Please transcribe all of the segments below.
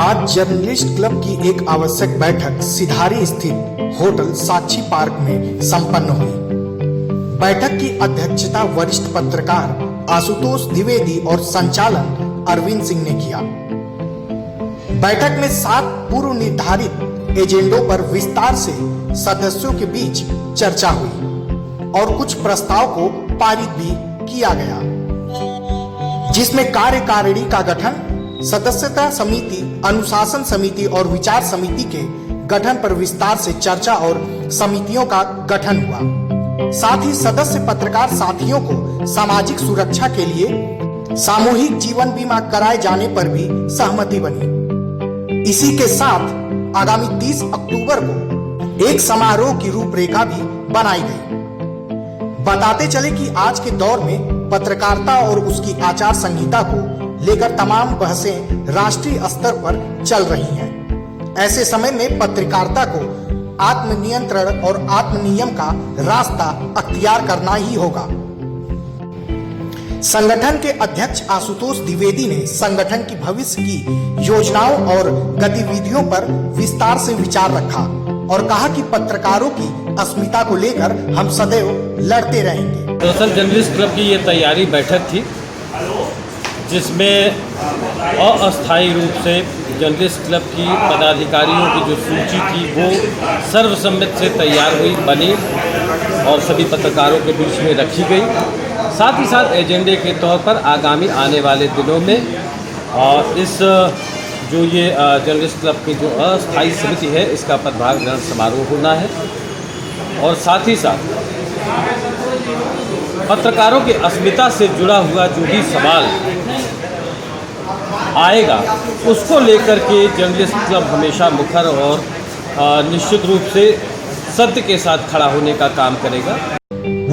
आज journalist club की एक आवश्यक बैठक सिधारी स्थित होटल साक्षी पार्क में संपन्न हुई। बैठक की अध्यक्षता वरिष्ठ पत्रकार आशुतोष द्विवेदी और संचालन अरविंद सिंह ने किया। बैठक में 7 पूर्व निर्धारित एजेंडों पर विस्तार से सदस्यों के बीच चर्चा हुई और कुछ प्रस्ताव को पारित भी किया गया, जिसमें कार्यकारिणी का गठन, सदस्यता समिति, अनुशासन समिति और विचार समिति के गठन पर विस्तार से चर्चा और समितियों का गठन हुआ। साथ ही सदस्य पत्रकार साथियों को सामाजिक सुरक्षा के लिए सामूहिक जीवन बीमा कराए जाने पर भी सहमति बनी। इसी के साथ आगामी 30 अक्टूबर को एक समारोह की रूपरेखा भी बनाई गई। बताते चले कि आज के दौर में पत्रकारिता और उसकी आचार संहिता को लेकर तमाम बहसें राष्ट्रीय स्तर पर चल रही हैं। ऐसे समय में पत्रकारिता को आत्मनियंत्रण और आत्मनियम का रास्ता अख्तियार करना ही होगा। संगठन के अध्यक्ष आशुतोष द्विवेदी ने संगठन की भविष्य की योजनाओं और गतिविधियों पर विस्तार से विचार रखा और कहा कि पत्रकारों की अस्मिता को लेकर हम सदैव लड़ते रहेंगे। दरअसल जर्नलिस्ट क्लब की ये तैयारी बैठक थी, जिसमें अस्थायी रूप से जर्नलिस्ट क्लब की पदाधिकारियों की जो सूची थी वो सर्वसम्मति से तैयार हुई, बनी और सभी पत्रकारों के बीच में रखी गई। साथ ही साथ एजेंडे के तौर पर आगामी आने वाले दिनों में इस जो ये जर्नलिस्ट क्लब की जो अस्थायी समिति है, इसका पदभार ग्रहण समारोह होना है और साथ ही साथ पत्रकारों की अस्मिता से जुड़ा हुआ जो भी सवाल आएगा उसको लेकर के जर्नलिस्ट क्लब हमेशा मुखर और निश्चित रूप से सत्य के साथ खड़ा होने का काम करेगा।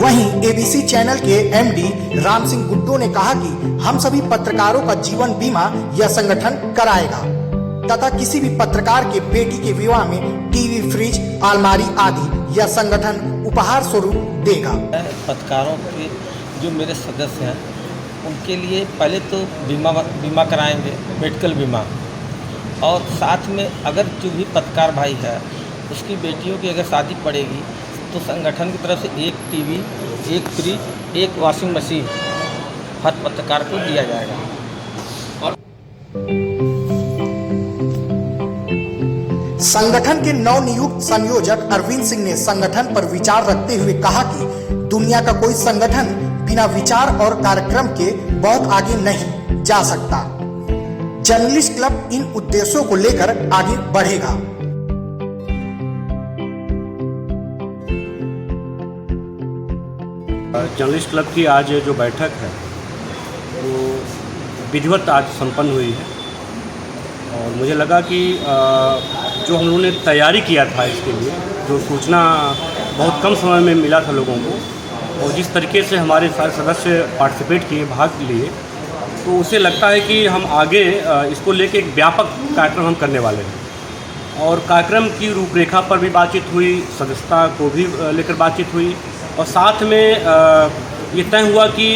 वहीं एबीसी चैनल के एमडी राम सिंह गुड्डो ने कहा कि हम सभी पत्रकारों का जीवन बीमा यह संगठन कराएगा तथा किसी भी पत्रकार के बेटी के विवाह में टीवी, फ्रिज, अलमारी आदि यह संगठन उपहार स्वरूप देगा। पत्रकारों के जो मेरे सदस्य हैं उनके लिए पहले तो बीमा कराएंगे, मेडिकल बीमा, और साथ में अगर जो भी पत्रकार भाई है उसकी बेटियों की अगर शादी पड़ेगी तो संगठन की तरफ से 1 टीवी, 1 फ्रिज, 1 वॉशिंग मशीन हर पत्रकार को दिया जाएगा। संगठन के नवनियुक्त संयोजक अरविंद सिंह ने संगठन पर विचार रखते हुए कहा कि दुनिया का कोई संगठन बिना विचार और कार्यक्रम के बहुत आगे नहीं जा सकता। जर्नलिस्ट क्लब इन उद्देश्यों को लेकर आगे बढ़ेगा। जर्नलिस्ट क्लब की आज जो बैठक है वो विधिवत आज संपन्न हुई है और मुझे लगा कि जो हम लोगों ने तैयारी किया था इसके लिए, जो सूचना बहुत कम समय में मिला था लोगों को और जिस तरीके से हमारे सारे सदस्य पार्टिसिपेट किए, भाग लिए, तो उससे लगता है कि हम आगे इसको लेके एक व्यापक कार्यक्रम हम करने वाले हैं। और कार्यक्रम की रूपरेखा पर भी बातचीत हुई, सदस्यता को भी लेकर बातचीत हुई और साथ में ये तय हुआ कि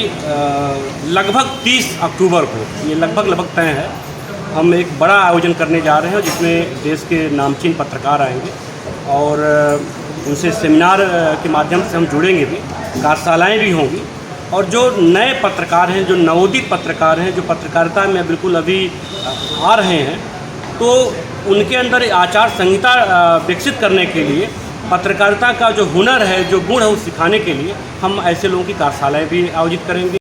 लगभग 30 अक्टूबर को, ये लगभग तय है, हम एक बड़ा आयोजन करने जा रहे हैं जिसमें देश के नामचीन पत्रकार आएंगे और उनसे सेमिनार के माध्यम से हम जुड़ेंगे भी, कार्यशालाएँ भी होंगी और जो नए पत्रकार हैं, जो नवोदित पत्रकार हैं, जो पत्रकारिता में बिल्कुल अभी आ रहे हैं, तो उनके अंदर आचार संहिता विकसित करने के लिए, पत्रकारिता का जो हुनर है, जो गुण है, वो सिखाने के लिए हम ऐसे लोगों की कार्यशालाएँ भी आयोजित करेंगे।